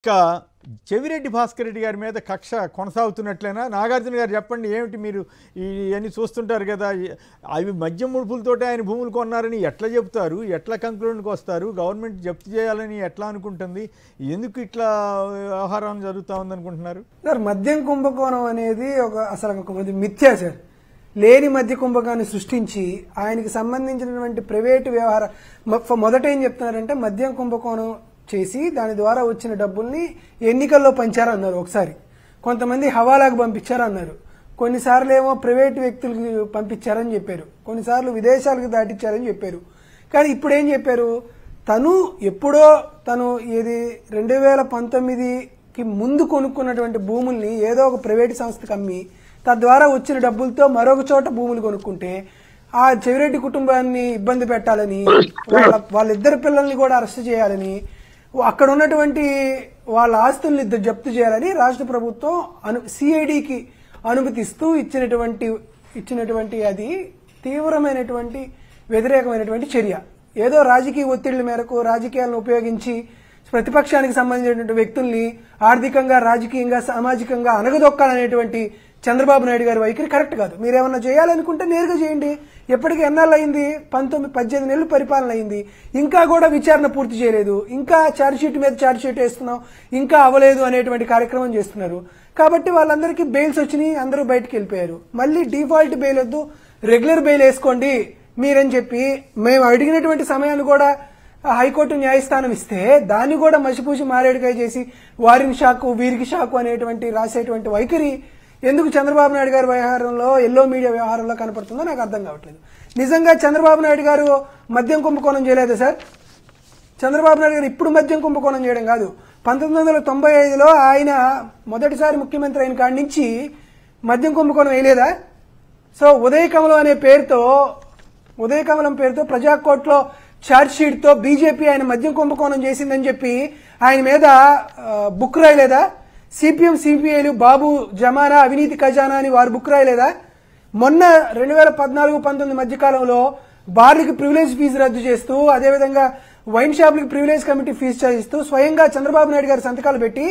ఇక చెవిరెడ్డి భాస్కర్ రెడ్డి గారి మీద కక్ష కొనసాగుతున్నట్లేనా? నాగార్జున గారు చెప్పండి, ఏమిటి మీరు ఇవన్నీ చూస్తుంటారు కదా, అవి మద్యం ముడుపులతోటి ఆయన భూములు కొన్నారని ఎట్లా చెప్తారు? ఎట్లా కంక్లూషన్కి వస్తారు? గవర్నమెంట్ జప్తు చేయాలని ఎట్లా అనుకుంటుంది? ఎందుకు ఇట్లా వ్యవహారం జరుగుతూ ఉందనుకుంటున్నారు సార్? మద్యం కుంభకోణం అనేది అసలు ఒక మిథ్య సార్. లేని మద్య కుంభకాన్ని సృష్టించి ఆయనకి సంబంధించినటువంటి ప్రైవేటు వ్యవహార మొదట ఏం చెప్తున్నారంటే మద్యం కుంభకోణం చేసి దాని ద్వారా వచ్చిన డబ్బుల్ని ఎన్నికల్లో పంచారన్నారు. ఒకసారి కొంతమంది హవాలాకు పంపించారన్నారు, కొన్నిసార్లు ఏమో ప్రైవేటు వ్యక్తులకు పంపించారని చెప్పారు, కొన్నిసార్లు విదేశాలకు దాటిచ్చారని చెప్పారు. కానీ ఇప్పుడు ఏం చెప్పారు? తను ఇది 2019కి ముందు కొనుక్కున్నటువంటి భూముల్ని ఏదో ఒక ప్రైవేటు సంస్థకు అమ్మి తద్వారా వచ్చిన డబ్బులతో మరొక చోట భూములు కొనుక్కుంటే ఆ చెవిరెడ్డి కుటుంబాన్ని ఇబ్బంది పెట్టాలని, వాళ్ళిద్దరు పిల్లల్ని కూడా అరెస్ట్ చేయాలని, అక్కడ ఉన్నటువంటి వాళ్ళ ఆస్తుల్ని జప్తు చేయాలని రాష్ట్ర ప్రభుత్వం సిఐడికి అనుమతిస్తూ ఇచ్చినటువంటి అది తీవ్రమైనటువంటి వ్యతిరేకమైనటువంటి చర్య. ఏదో రాజకీయ ఒత్తిళ్ల మేరకు రాజకీయాలను ఉపయోగించి ప్రతిపక్షానికి సంబంధించినటువంటి వ్యక్తుల్ని ఆర్థికంగా, రాజకీయంగా, సామాజికంగా అనగదొక్కాలనేటువంటి చంద్రబాబు నాయుడు గారి వైఖరి కరెక్ట్ కాదు. మీరేమన్నా చేయాలనుకుంటే నేరుగా చేయండి. ఎప్పటికీ ఎన్నాళ్ళు అయింది? 18 నెలలు పరిపాలన అయింది, ఇంకా కూడా విచారణ పూర్తి చేయలేదు, ఇంకా ఛార్జ్షీట్ మీద ఛార్జ్షీట్ వేస్తున్నాం, ఇంకా అవ్వలేదు అనేటువంటి కార్యక్రమం చేస్తున్నారు. కాబట్టి వాళ్ళందరికీ బెయిల్స్ వచ్చినాయి, అందరూ బయటకు వెళ్ళిపోయారు. మళ్ళీ డిఫాల్ట్ బెయిల్ వద్దు, రెగ్యులర్ బెయిల్ వేసుకోండి మీరని చెప్పి మేము అడిగినటువంటి సమయాన్ని కూడా హైకోర్టు న్యాయస్థానం ఇస్తే దాన్ని కూడా మసిపూసి మారేడుకాయ చేసి వారిని షాకు వీరికి షాకు అనేటువంటి రాసేటువంటి వైఖరి ఎందుకు చంద్రబాబు నాయుడు గారి వ్యవహారంలో, ఎల్లో మీడియా వ్యవహారంలో కనపడుతుందో నాకు అర్థం కావట్లేదు. నిజంగా చంద్రబాబు నాయుడు గారు మద్యం కుంభకోణం చేయలేదా సార్? చంద్రబాబు నాయుడు గారు ఇప్పుడు మద్యం కుంభకోణం చేయడం కాదు, 1995లో ఆయన మొదటిసారి ముఖ్యమంత్రి అయిన కాడి నుంచి మద్యం కుంభకోణం వేయలేదా? సో ఉదయకమలం పేరుతో ప్రజాకోర్టులో ఛార్జ్షీట్తో బీజేపీ ఆయన మద్యం కుంభకోణం చేసిందని చెప్పి ఆయన మీద బుక్ రాయలేదా? సిపిఎం, సిపిఐలు బాబు జమానా, అవినీతి ఖజానా అని వారు బుక్ రాయలేదా? మొన్న 2014-19 మధ్యకాలంలో బార్లకి ప్రివిలేజ్ ఫీజు రద్దు చేస్తూ, అదేవిధంగా వైన్ షాపులకి ప్రివిలేజ్ కమిటీ ఫీజు చెల్లిస్తూ స్వయంగా చంద్రబాబు నాయుడు గారి సంతకాలు పెట్టి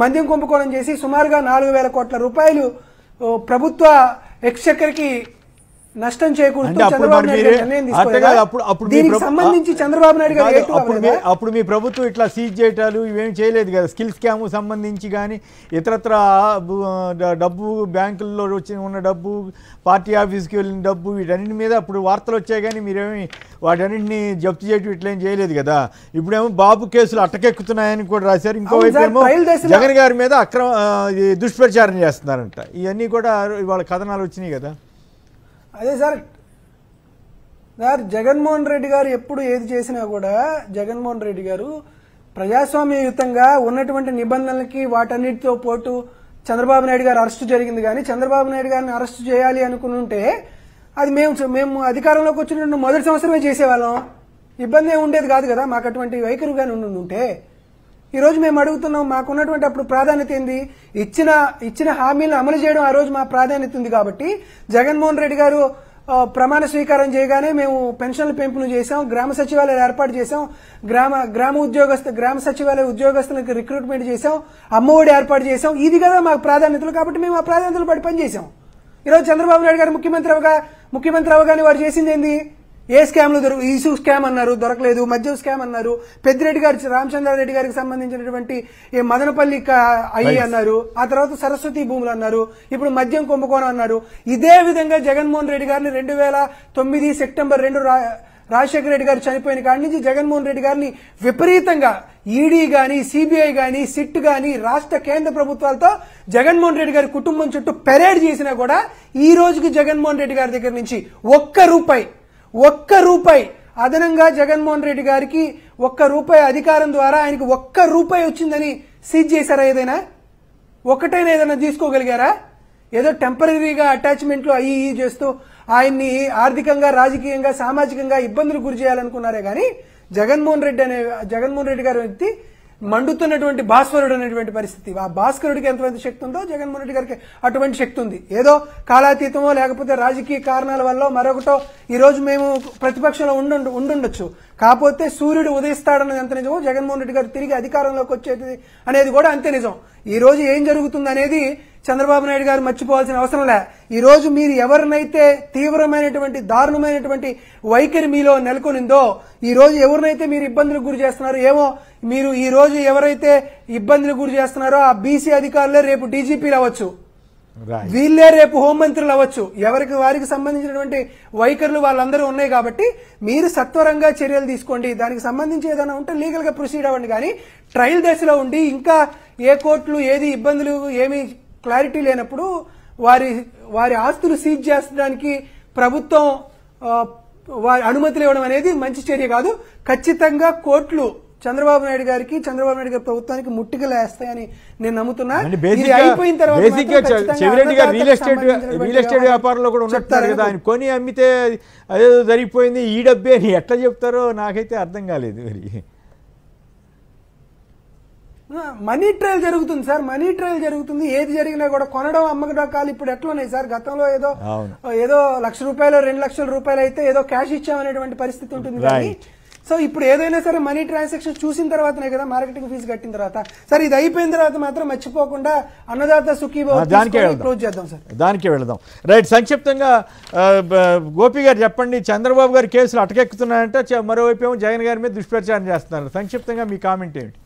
మద్యం కుంభకోణం చేసి సుమారుగా 4,000 కోట్ల రూపాయలు ప్రభుత్వ ఎక్స్‌చెక్కర్‌కి నష్టం చేకూరుతూ చంద్రబాబు నాయుడు గారు నిర్ణయం తీసుకున్నారు. దీనికి సంబంధించి చంద్రబాబు నాయుడు గారు అప్పుడు మీ ప్రభుత్వం ఇట్లా సీజ్ చేయటాలు ఇవేమి చేయలేదు కదా? స్కిల్ స్కామ్ సంబంధించి కానీ ఇతరత్ర డబ్బు, బ్యాంకుల్లో ఉన్న డబ్బు, పార్టీ ఆఫీస్కి వెళ్ళిన డబ్బు, వీటన్నింటి మీద అప్పుడు వార్తలు వచ్చాయి, కానీ మీరేమి వాటన్నింటినీ జప్తు చేయటం ఇట్లేం చేయలేదు కదా? ఇప్పుడేమో బాబు కేసులు అట్టకెక్కుతున్నాయని కూడా రాశారు, ఇంకోవైపు ఏమో జగన్ గారి మీద దుష్ప్రచారం చేస్తున్నారంట. ఇవన్నీ కూడా ఇవాళ కథనాలు వచ్చినాయి కదా. అదే సార్, జగన్మోహన్ రెడ్డి గారు ఎప్పుడు ఏది చేసినా కూడా జగన్మోహన్ రెడ్డి గారు ప్రజాస్వామ్యయుతంగా ఉన్నటువంటి నిబంధనలకి వాటన్నిటితో పోటు చంద్రబాబు నాయుడు గారు అరెస్టు జరిగింది. కానీ చంద్రబాబు నాయుడు గారిని అరెస్టు చేయాలి అనుకుని ఉంటే అది మేము అధికారంలోకి వచ్చిన మొదటి సంవత్సరమే చేసేవాళ్ళం, ఇబ్బంది ఏమి ఉండేది కాదు కదా. మాకు అటువంటి వైఖరి కానీ ఉంటే ఈరోజు మేము అడుగుతున్నాం, మాకున్నటువంటి అప్పుడు ప్రాధాన్యత ఏంది? ఇచ్చిన హామీలను అమలు చేయడం ఆ రోజు మా ప్రాధాన్యత ఉంది. కాబట్టి జగన్మోహన్ రెడ్డి గారు ప్రమాణ స్వీకారం చేయగానే మేము పెన్షన్ల పెంపును చేశాం, గ్రామ సచివాలయాలు ఏర్పాటు చేశాం, గ్రామ సచివాలయ ఉద్యోగస్తులకు రిక్రూట్మెంట్ చేశాం, అమ్మఒడి ఏర్పాటు చేశాం. ఇది కదా మాకు ప్రాధాన్యతలు. కాబట్టి మేము ఆ ప్రాధాన్యతలు బట్టి పనిచేశాం. ఈరోజు చంద్రబాబు నాయుడు గారు ముఖ్యమంత్రి అవగానే వారు చేసింది ఏంది? ఏ స్కామ్లు ఇసు స్కామ్ అన్నారు, దొరకలేదు. మద్యం స్కామ్ అన్నారు. పెద్దిరెడ్డి గారి, రామచంద్రారెడ్డి గారికి సంబంధించినటువంటి మదనపల్లి అయ్యి అన్నారు. ఆ తర్వాత సరస్వతి భూములు అన్నారు. ఇప్పుడు మద్యం కుంభకోణం అన్నారు. ఇదే విధంగా జగన్మోహన్ రెడ్డి గారిని 2009 సెప్టెంబర్ 2 రాజశేఖర రెడ్డి గారు చనిపోయిన కాడి నుంచి జగన్మోహన్ రెడ్డి గారిని విపరీతంగా ఈడీ గాని, సిబిఐ గాని, సిట్ గాని, రాష్ట్ర కేంద్ర ప్రభుత్వాలతో జగన్మోహన్ రెడ్డి గారి కుటుంబం చుట్టూ పెరేడ్ చేసినా కూడా ఈ రోజుకి జగన్మోహన్ రెడ్డి గారి దగ్గర నుంచి ఒక్క రూపాయి అదనంగా జగన్మోహన్ రెడ్డి గారికి ₹1 అధికారం ద్వారా ఆయనకి ₹1 వచ్చిందని సీజ్ చేశారా? ఒకటైనా ఏదైనా తీసుకోగలిగారా? ఏదో టెంపరీగా అటాచ్మెంట్లు అయ్యి చేస్తూ ఆయన్ని ఆర్థికంగా, రాజకీయంగా, సామాజికంగా ఇబ్బందులు గురి చేయాలనుకున్నారే కానీ జగన్మోహన్ రెడ్డి గారి వ్యక్తి మండుతున్నటువంటి భాస్వరుడు అనేటువంటి పరిస్థితి. ఆ భాస్కరుడికి ఎంతమంది శక్తి ఉందో జగన్మోహన్ రెడ్డి గారికి అటువంటి శక్తి ఉంది. ఏదో కాలాతీతమో లేకపోతే రాజకీయ కారణాల వల్ల మరొకటో ఈ రోజు మేము ప్రతిపక్షంలో ఉండుండొచ్చు. కాకపోతే సూర్యుడు ఉదయిస్తాడన్నది ఎంత నిజమో జగన్మోహన్ రెడ్డి గారు తిరిగి అధికారంలోకి వచ్చేది అనేది కూడా అంతే నిజం. ఈ రోజు ఏం జరుగుతుంది అనేది చంద్రబాబు నాయుడు గారు మర్చిపోవాల్సిన అవసరం లే. ఈ రోజు మీరు ఎవరినైతే తీవ్రమైనటువంటి దారుణమైనటువంటి వైఖరి మీలో నెలకొనిందో, ఈ రోజు ఎవరినైతే మీరు ఇబ్బందులకు గురి చేస్తున్నారో ఏమో, మీరు ఈ రోజు ఎవరైతే ఇబ్బందులకు గురి చేస్తున్నారో ఆ బీసీ అధికారులే రేపు డీజీపీలు అవ్వచ్చు, వీళ్ళే రేపు హోంమంత్రులు అవ్వచ్చు. ఎవరికి వారికి సంబంధించినటువంటి వైఖరులు వాళ్ళందరూ ఉన్నాయి. కాబట్టి మీరు సత్వరంగా చర్యలు తీసుకోండి. దానికి సంబంధించి ఏదైనా ఉంటే లీగల్ గా ప్రొసీడ్ అవ్వండి. కానీ ట్రయల్ దశలో ఉండి ఇంకా ఏ కోర్టులు ఏది ఇబ్బందులు ఏమీ క్లారిటీ లేనప్పుడు వారి ఆస్తులు సీజ్ చేసడానికి ప్రభుత్వం వారి అనుమతులు ఇవ్వడం అనేది మంచి చర్య కాదు. ఖచ్చితంగా కోర్టులు చంద్రబాబు నాయుడు గారికి చంద్రబాబు నాయుడు గారి ప్రభుత్వానికి ముట్టికలు వేస్తాయని నేను నమ్ముతున్నా. అయిపోయిన తర్వాత రియల్ ఎస్టేట్ వ్యాపారంలో కూడా ఉంటారు కదా, ఆయన కొని అమ్మితే అదేదో జరిగిపోయింది ఈ డబ్బే అని ఎట్లా చెప్తారో నాకైతే అర్థం కాలేదు. మరి మనీ ట్రయల్ జరుగుతుంది సార్, మనీ ట్రయల్ జరుగుతుంది. ఏది జరిగినా కూడా కొనడం అమ్మకడాలు ఇప్పుడు ఎట్లా ఉన్నాయి సార్. గతంలో ఏదో ₹1,00,000 ₹2,00,000 అయితే ఏదో క్యాష్ ఇచ్చామనేటువంటి పరిస్థితి ఉంటుంది. కానీ సో ఇప్పుడు ఏదైనా సరే మనీ ట్రాన్సాక్షన్ చూసిన తర్వాతనే కదా మార్కెటింగ్ ఫీజు కట్టిన తర్వాత. సరే ఇది అయిపోయిన తర్వాత మాత్రం మర్చిపోకుండా అన్నదాత సుఖీభవ క్లోజ్ చేద్దాం సార్. దానికే వెళదాం. రైట్, సంక్షిప్తంగా గోపి గారు చెప్పండి. చంద్రబాబు గారి కేసులు అటకెక్కుతున్నాయంటే మరోవైపు ఏమో జగన్ గారి మీద దుష్ప్రచారం చేస్తున్నారు. సంక్షిప్తంగా మీ కామెంట్ ఏమిటి?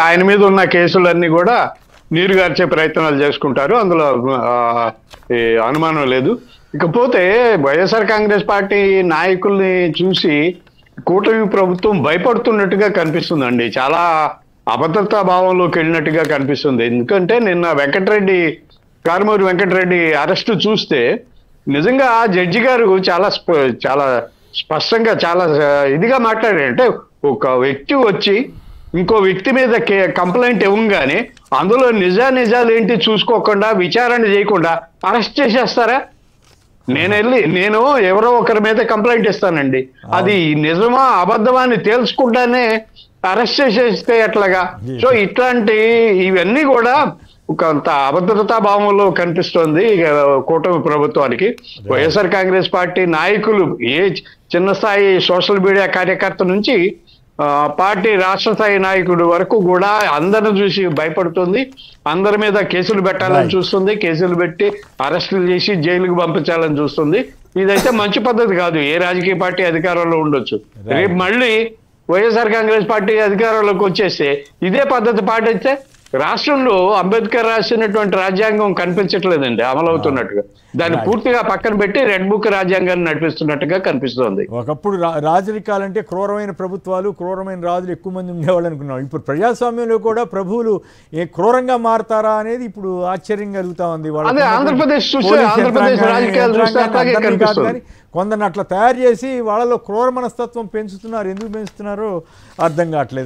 ఆయన మీద ఉన్న కేసులన్నీ కూడా నీరుగార్చే ప్రయత్నాలు చేసుకుంటారు, అందులో అనుమానం లేదు. ఇకపోతే వైఎస్ఆర్ కాంగ్రెస్ పార్టీ నాయకుల్ని చూసి కూటమి ప్రభుత్వం భయపడుతున్నట్టుగా కనిపిస్తుందండి. చాలా అభద్రతా భావంలోకి వెళ్ళినట్టుగా కనిపిస్తుంది. ఎందుకంటే నిన్న కారుమూరి వెంకటరెడ్డి అరెస్టు చూస్తే నిజంగా జడ్జి గారు చాలా స్పష్టంగా చాలా ఇదిగా మాట్లాడారు. అంటే ఒక వ్యక్తి వచ్చి ఇంకో వ్యక్తి మీద కంప్లైంట్ ఇవ్వగానే అందులో నిజాలు ఏంటి చూసుకోకుండా విచారణ చేయకుండా అరెస్ట్ చేసేస్తారా? నేను ఎవరో ఒకరి మీద కంప్లైంట్ ఇస్తానండి, అది నిజమా అబద్ధమా అని తెలుసుకుంటానే అరెస్ట్ చేసేస్తే ఎట్లాగా? సో ఇవన్నీ కూడా కొంత అభద్రతా భావంలో కనిపిస్తోంది కూటమి ప్రభుత్వానికి. వైఎస్ఆర్ కాంగ్రెస్ పార్టీ నాయకులు ఏ చిన్న స్థాయి సోషల్ మీడియా కార్యకర్త నుంచి పార్టీ రాష్ట్ర స్థాయి నాయకుడు వరకు కూడా అందరిని చూసి భయపడుతుంది. అందరి మీద కేసులు పెట్టాలని చూస్తుంది, కేసులు పెట్టి అరెస్టులు చేసి జైలుకు పంపించాలని చూస్తుంది. ఇదైతే మంచి పద్ధతి కాదు. ఏ రాజకీయ పార్టీ అధికారంలో ఉండొచ్చు, రేపు మళ్ళీ వైఎస్ఆర్ కాంగ్రెస్ పార్టీ అధికారంలోకి వచ్చేస్తే ఇదే పద్ధతి పాటిస్తే రాష్ట్రంలో అంబేద్కర్ రాసినటువంటి రాజ్యాంగం కనిపించట్లేదండి అమలవుతున్నట్టుగా. దాన్ని పూర్తిగా పక్కన పెట్టి రెడ్ బుక్ రాజ్యాంగాన్ని నడిపిస్తున్నట్టుగా కనిపిస్తోంది. ఒకప్పుడు రాజరికాలంటే క్రూరమైన ప్రభుత్వాలు, క్రూరమైన రాజులు ఎక్కువ మంది ఉండేవాళ్ళు అనుకున్నాం. ఇప్పుడు ప్రజాస్వామ్యంలో కూడా ప్రభువులు క్రూరంగా మారుతారా అనేది ఇప్పుడు ఆశ్చర్యం కలుగుతా ఉంది. ఆంధ్రప్రదేశ్ కొందరిని అట్లా తయారు చేసి వాళ్ళలో క్రూర మనస్తత్వం పెంచుతున్నారు. ఎందుకు పెంచుతున్నారో అర్థం కావట్లేదు.